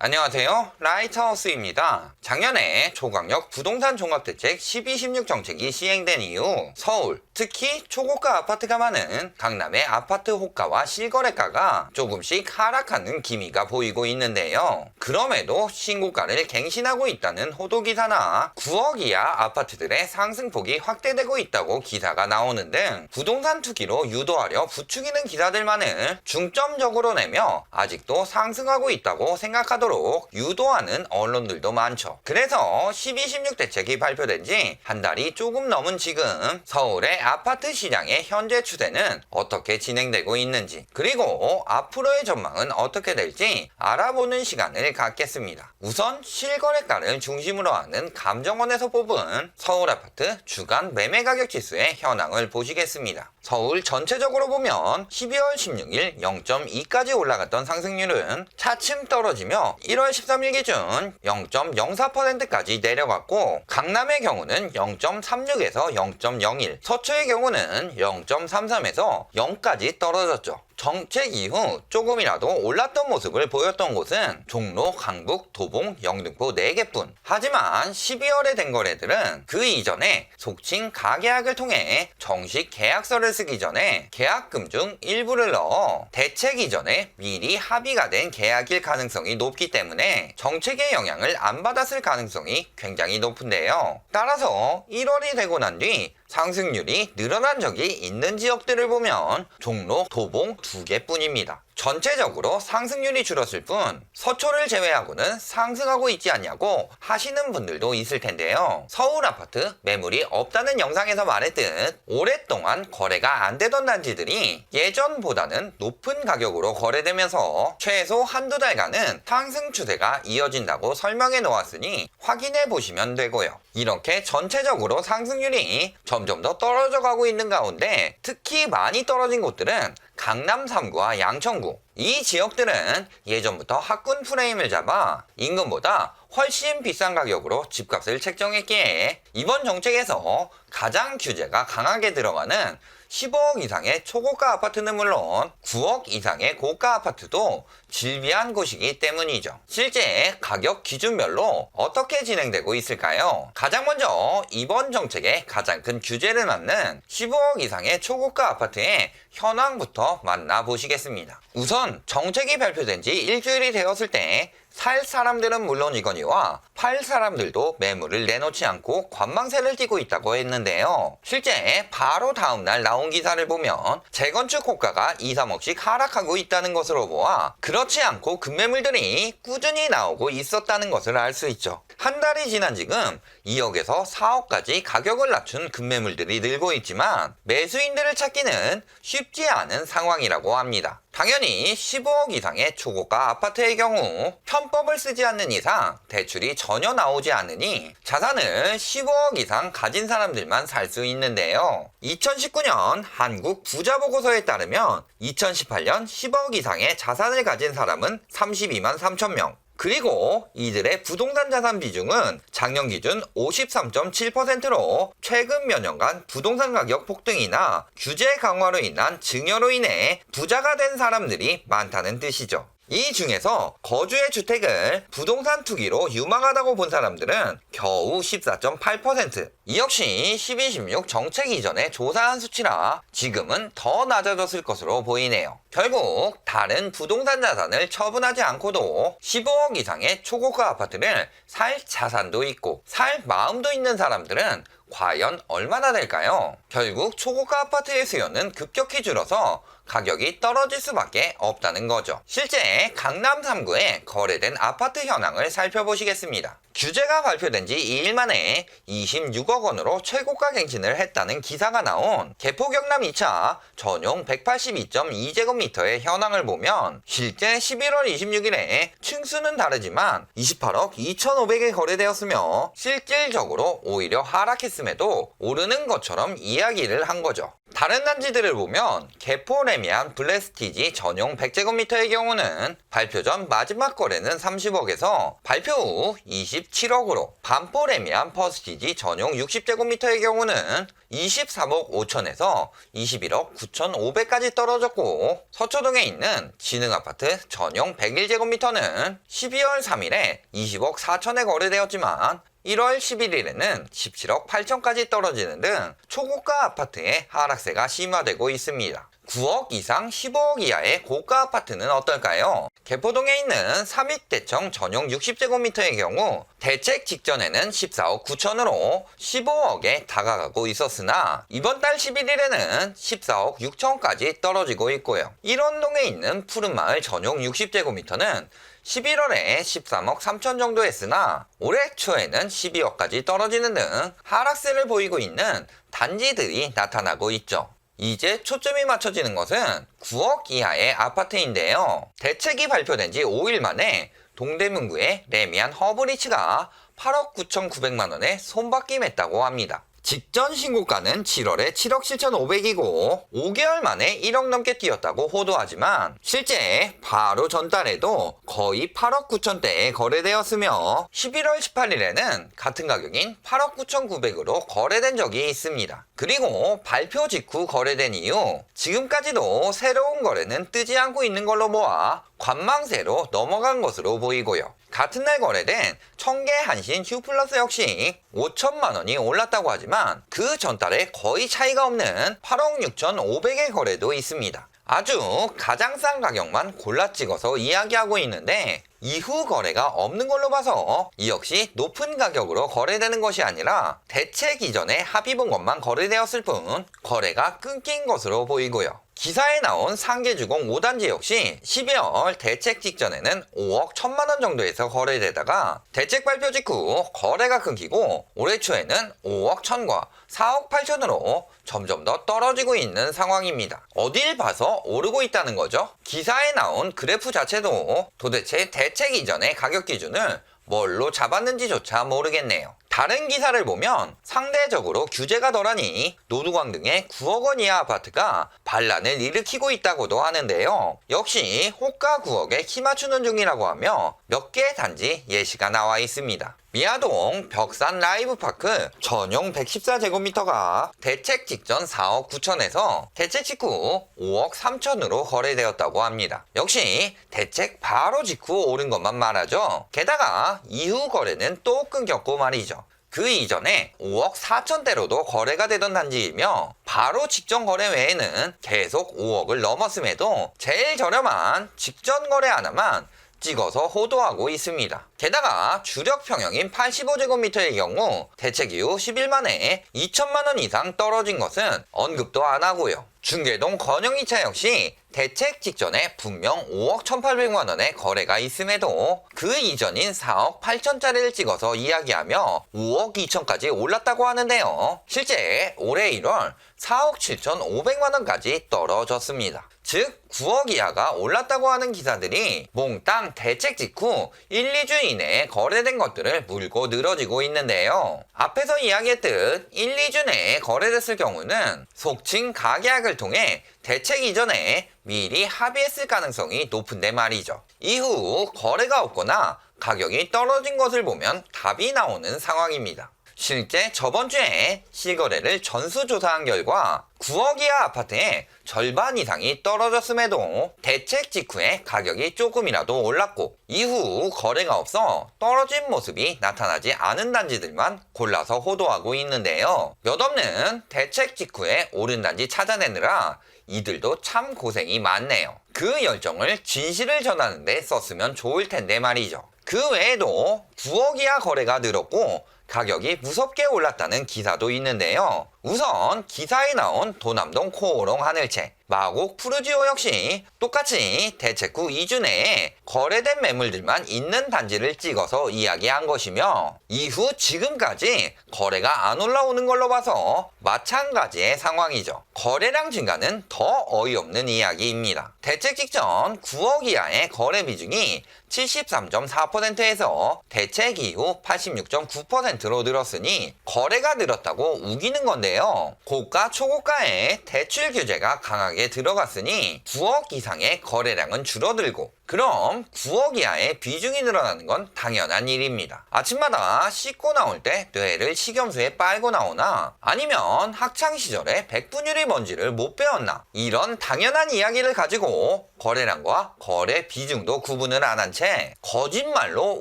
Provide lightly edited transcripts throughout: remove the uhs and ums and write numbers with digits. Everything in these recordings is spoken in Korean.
안녕하세요. 라이트하우스입니다. 작년에 초강력 부동산 종합대책 1216 정책이 시행된 이후 서울, 특히 초고가 아파트가 많은 강남의 아파트 호가와 실거래가가 조금씩 하락하는 기미가 보이고 있는데요. 그럼에도 신고가를 갱신하고 있다는 호도기사나 9억 이하 아파트들의 상승폭이 확대되고 있다고 기사가 나오는 등 부동산 투기로 유도하려 부추기는 기사들만을 중점적으로 내며 아직도 상승하고 있다고 생각하도록 유도하는 언론들도 많죠. 그래서 1216 대책이 발표된 지 한 달이 조금 넘은 지금 서울의 아파트 시장의 현재 추세는 어떻게 진행되고 있는지, 그리고 앞으로의 전망은 어떻게 될지 알아보는 시간을 갖겠습니다. 우선 실거래가를 중심으로 하는 감정원에서 뽑은 서울 아파트 주간 매매 가격 지수의 현황을 보시겠습니다. 서울 전체적으로 보면 12월 16일 0.2까지 올라갔던 상승률은 차츰 떨어지며 1월 13일 기준 0.04%까지 내려갔고, 강남의 경우는 0.36에서 0.01, 서초의 경우는 0.33에서 0까지 떨어졌죠. 정책 이후 조금이라도 올랐던 모습을 보였던 곳은 종로, 강북, 도봉, 영등포 4개뿐. 하지만 12월에 된 거래들은 그 이전에 속칭 가계약을 통해 정식 계약서를 쓰기 전에 계약금 중 일부를 넣어 대책 이전에 미리 합의가 된 계약일 가능성이 높기 때문에 정책의 영향을 안 받았을 가능성이 굉장히 높은데요. 따라서 1월이 되고 난 뒤 상승률이 늘어난 적이 있는 지역들을 보면 종로, 도봉 2개뿐입니다. 전체적으로 상승률이 줄었을 뿐 서초를 제외하고는 상승하고 있지 않냐고 하시는 분들도 있을 텐데요. 서울 아파트 매물이 없다는 영상에서 말했듯 오랫동안 거래가 안 되던 단지들이 예전보다는 높은 가격으로 거래되면서 최소 한두 달간은 상승 추세가 이어진다고 설명해 놓았으니 확인해 보시면 되고요. 이렇게 전체적으로 상승률이 점점 더 떨어져 가고 있는 가운데 특히 많이 떨어진 곳들은 강남 3구와 양천구, 이 지역들은 예전부터 학군 프레임을 잡아 임금보다 훨씬 비싼 가격으로 집값을 책정했기에 이번 정책에서 가장 규제가 강하게 들어가는 15억 이상의 초고가 아파트는 물론 9억 이상의 고가 아파트도 질비한 곳이기 때문이죠. 실제 가격 기준별로 어떻게 진행되고 있을까요? 가장 먼저 이번 정책의 가장 큰 규제를 맞는 15억 이상의 초고가 아파트의 현황부터 만나보시겠습니다. 우선 정책이 발표된 지 일주일이 되었을 때 살 사람들은 물론이거니와 팔 사람들도 매물을 내놓지 않고 관망세를 띠고 있다고 했는데요. 실제 바로 다음날 나온 기사를 보면 재건축 호가가 2, 3억씩 하락하고 있다는 것으로 보아 그렇지 않고 급매물들이 꾸준히 나오고 있었다는 것을 알 수 있죠. 한 달이 지난 지금 2억에서 4억까지 가격을 낮춘 급매물들이 늘고 있지만 매수인들을 찾기는 쉽지 않은 상황이라고 합니다. 당연히 15억 이상의 초고가 아파트의 경우 편법을 쓰지 않는 이상 대출이 전혀 나오지 않으니 자산을 15억 이상 가진 사람들만 살 수 있는데요. 2019년 한국 부자보고서에 따르면 2018년 10억 이상의 자산을 가진 사람은 32만 3천 명, 그리고 이들의 부동산 자산 비중은 작년 기준 53.7%로 최근 몇 년간 부동산 가격 폭등이나 규제 강화로 인한 증여로 인해 부자가 된 사람들이 많다는 뜻이죠. 이 중에서 거주의 주택을 부동산 투기로 유망하다고 본 사람들은 겨우 14.8%. 이 역시 1216 정책 이전에 조사한 수치라 지금은 더 낮아졌을 것으로 보이네요. 결국 다른 부동산 자산을 처분하지 않고도 15억 이상의 초고가 아파트를 살 자산도 있고 살 마음도 있는 사람들은 과연 얼마나 될까요? 결국 초고가 아파트의 수요는 급격히 줄어서 가격이 떨어질 수밖에 없다는 거죠. 실제 강남 3구에 거래된 아파트 현황을 살펴보시겠습니다. 규제가 발표된 지 2일 만에 26억 원으로 최고가 갱신을 했다는 기사가 나온 개포 경남 2차 전용 182.2제곱미터의 현황을 보면 실제 11월 26일에 층수는 다르지만 28억 2,500에 거래되었으며 실질적으로 오히려 하락했음에도 오르는 것처럼 이야기를 한 거죠. 다른 단지들을 보면 개포 레미안 블레스티지 전용 100제곱미터의 경우는 발표 전 마지막 거래는 30억에서 발표 후 27억으로, 반포 레미안 퍼스티지 전용 60제곱미터의 경우는 23억 5천에서 21억 9,500까지 떨어졌고, 서초동에 있는 진흥아파트 전용 101제곱미터는 12월 3일에 20억 4천에 거래되었지만 1월 11일에는 17억 8천까지 떨어지는 등 초고가 아파트의 하락세가 심화되고 있습니다. 9억 이상 15억 이하의 고가 아파트는 어떨까요? 개포동에 있는 삼익대청 전용 60제곱미터의 경우 대책 직전에는 14억 9천으로 15억에 다가가고 있었으나 이번 달 11일에는 14억 6천까지 떨어지고 있고요. 일원동에 있는 푸른마을 전용 60제곱미터는 11월에 13억 3천 정도 했으나 올해 초에는 12억까지 떨어지는 등 하락세를 보이고 있는 단지들이 나타나고 있죠. 이제 초점이 맞춰지는 것은 9억 이하의 아파트인데요. 대책이 발표된 지 5일 만에 동대문구의 레미안 허브리치가 8억 9,900만원에 손바뀜했다고 합니다. 직전 신고가는 7월에 7억 7,500이고 5개월 만에 1억 넘게 뛰었다고 호도하지만 실제 바로 전달에도 거의 8억 9천대에 거래되었으며 11월 18일에는 같은 가격인 8억 9,900으로 거래된 적이 있습니다. 그리고 발표 직후 거래된 이후 지금까지도 새로운 거래는 뜨지 않고 있는 걸로 보아 관망세로 넘어간 것으로 보이고요. 같은 날 거래된 청계 한신 휴플러스 역시 5천만 원이 올랐다고 하지만 그 전달에 거의 차이가 없는 8억 6,500의 거래도 있습니다. 아주 가장 싼 가격만 골라 찍어서 이야기하고 있는데 이후 거래가 없는 걸로 봐서 이 역시 높은 가격으로 거래되는 것이 아니라 대책 이전에 합의 본 것만 거래되었을 뿐 거래가 끊긴 것으로 보이고요. 기사에 나온 상계주공 5단지 역시 12월 대책 직전에는 5억 1천만 원 정도에서 거래되다가 대책 발표 직후 거래가 끊기고 올해 초에는 5억 1천과 4억 8천으로 점점 더 떨어지고 있는 상황입니다. 어딜 봐서 오르고 있다는 거죠? 기사에 나온 그래프 자체도 도대체 대책 이전의 가격 기준을 뭘로 잡았는지조차 모르겠네요. 다른 기사를 보면 상대적으로 규제가 덜하니 노두광 등의 9억 원 이하 아파트가 반란을 일으키고 있다고도 하는데요. 역시 호가 9억에 힘맞추는 중이라고 하며 몇 개의 단지 예시가 나와 있습니다. 미아동 벽산 라이브파크 전용 114제곱미터가 대책 직전 4억 9천에서 대책 직후 5억 3천으로 거래되었다고 합니다. 역시 대책 바로 직후 오른 것만 말하죠. 게다가 이후 거래는 또 끊겼고 말이죠. 그 이전에 5억 4천대로도 거래가 되던 단지이며 바로 직전 거래 외에는 계속 5억을 넘었음에도 제일 저렴한 직전 거래 하나만 찍어서 호도하고 있습니다. 게다가 주력 평형인 85제곱미터의 경우 대책 이후 10일 만에 2천만 원 이상 떨어진 것은 언급도 안 하고요. 중계동 건영 2차 역시 대책 직전에 분명 5억 1,800만 원의 거래가 있음에도 그 이전인 4억 8천짜리를 찍어서 이야기하며 5억 2천까지 올랐다고 하는데요. 실제 올해 1월 4억 7,500만 원까지 떨어졌습니다. 즉 9억 이하가 올랐다고 하는 기사들이 몽땅 대책 직후 1, 2주 이내에 거래된 것들을 물고 늘어지고 있는데요. 앞에서 이야기했듯 1, 2주 내에 거래됐을 경우는 속칭 가계약을 통해 대책 이전에 미리 합의했을 가능성이 높은데 말이죠. 이후 거래가 없거나 가격이 떨어진 것을 보면 답이 나오는 상황입니다. 실제 저번 주에 실거래를 전수조사한 결과 9억 이하 아파트의 절반 이상이 떨어졌음에도 대책 직후에 가격이 조금이라도 올랐고 이후 거래가 없어 떨어진 모습이 나타나지 않은 단지들만 골라서 호도하고 있는데요. 몇 없는 대책 직후에 오른 단지 찾아내느라 이들도 참 고생이 많네요. 그 열정을 진실을 전하는 데 썼으면 좋을 텐데 말이죠. 그 외에도 9억 이하 거래가 늘었고 가격이 무섭게 올랐다는 기사도 있는데요. 우선 기사에 나온 도남동 코오롱 하늘채, 마곡 푸르지오 역시 똑같이 대책 후 2주 내에 거래된 매물들만 있는 단지를 찍어서 이야기한 것이며 이후 지금까지 거래가 안 올라오는 걸로 봐서 마찬가지의 상황이죠. 거래량 증가는 더 어이없는 이야기입니다. 대책 직전 9억 이하의 거래 비중이 73.4%에서 대책 이후 86.9%로 늘었으니 거래가 늘었다고 우기는 건데 나오는데요. 고가, 초고가에 대출 규제가 강하게 들어갔으니 9억 이상의 거래량은 줄어들고, 그럼 9억 이하의 비중이 늘어나는 건 당연한 일입니다. 아침마다 씻고 나올 때 뇌를 식염수에 빨고 나오나, 아니면 학창시절에 백분율이 뭔지를 못 배웠나, 이런 당연한 이야기를 가지고 거래량과 거래 비중도 구분을 안 한 채 거짓말로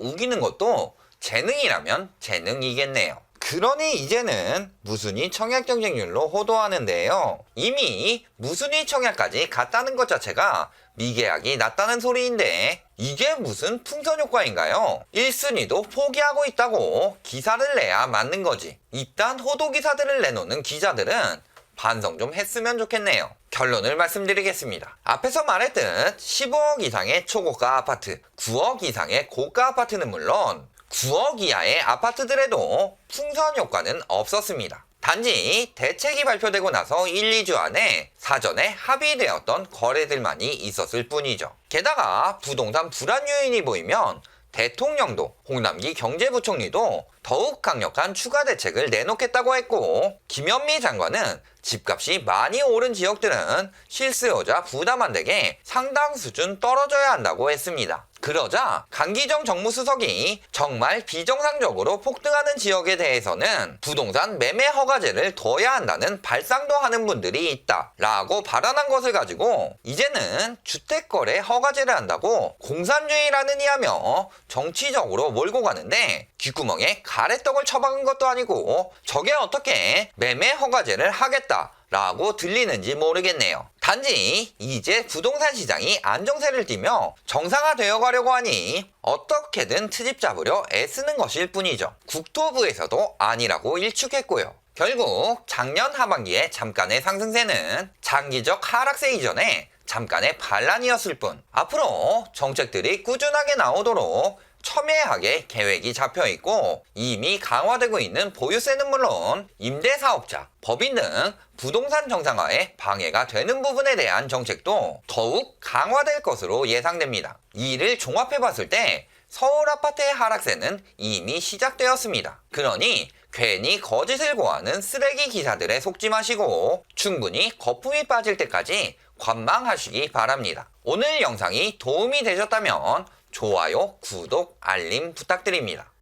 우기는 것도 재능이라면 재능이겠네요. 그러니 이제는 무순위 청약 경쟁률로 호도하는데요. 이미 무순위 청약까지 갔다는 것 자체가 미계약이 낮다는 소리인데, 이게 무슨 풍선 효과인가요? 1순위도 포기하고 있다고 기사를 내야 맞는 거지. 이딴 호도 기사들을 내놓는 기자들은 반성 좀 했으면 좋겠네요. 결론을 말씀드리겠습니다. 앞에서 말했듯 15억 이상의 초고가 아파트, 9억 이상의 고가 아파트는 물론 9억 이하의 아파트들에도 풍선 효과는 없었습니다. 단지 대책이 발표되고 나서 1, 2주 안에 사전에 합의되었던 거래들만이 있었을 뿐이죠. 게다가 부동산 불안 요인이 보이면 대통령도, 홍남기 경제부총리도 더욱 강력한 추가 대책을 내놓겠다고 했고, 김현미 장관은 집값이 많이 오른 지역들은 실수요자 부담 안 되게 상당 수준 떨어져야 한다고 했습니다. 그러자 강기정 정무수석이 정말 비정상적으로 폭등하는 지역에 대해서는 부동산 매매 허가제를 둬야 한다는 발상도 하는 분들이 있다 라고 발언한 것을 가지고, 이제는 주택거래 허가제를 한다고 공산주의라느니 하며 정치적으로 몰고 가는데, 귓구멍에 가래떡을 쳐박은 것도 아니고 저게 어떻게 매매 허가제를 하겠다 라고 들리는지 모르겠네요. 단지 이제 부동산 시장이 안정세를 띠며 정상화되어 가려고 하니 어떻게든 트집 잡으려 애쓰는 것일 뿐이죠. 국토부에서도 아니라고 일축했고요. 결국 작년 하반기에 잠깐의 상승세는 장기적 하락세 이전에 잠깐의 반란이었을 뿐, 앞으로 정책들이 꾸준하게 나오도록 첨예하게 계획이 잡혀있고, 이미 강화되고 있는 보유세는 물론 임대사업자, 법인 등 부동산 정상화에 방해가 되는 부분에 대한 정책도 더욱 강화될 것으로 예상됩니다. 이를 종합해봤을 때 서울 아파트의 하락세는 이미 시작되었습니다. 그러니 괜히 거짓을 고하는 쓰레기 기사들에 속지 마시고 충분히 거품이 빠질 때까지 관망하시기 바랍니다. 오늘 영상이 도움이 되셨다면 좋아요, 구독, 알림 부탁드립니다.